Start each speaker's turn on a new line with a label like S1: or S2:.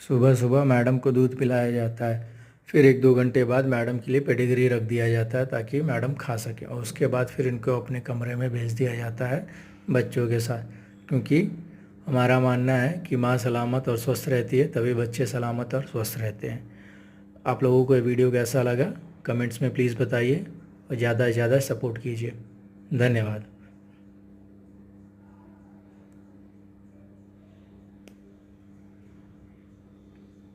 S1: सुबह सुबह मैडम को दूध पिलाया जाता है। फिर 1-2 घंटे बाद मैडम के लिए पेडिग्री रख दिया जाता है ताकि मैडम खा सके, और उसके बाद फिर इनको अपने कमरे में भेज दिया जाता है बच्चों के साथ। क्योंकि हमारा मानना है कि माँ सलामत और स्वस्थ रहती है तभी बच्चे सलामत और स्वस्थ रहते हैं। आप लोगों को ये वीडियो कैसा लगा कमेंट्स में प्लीज़ बताइए, और ज़्यादा से ज़्यादा सपोर्ट कीजिए। धन्यवाद।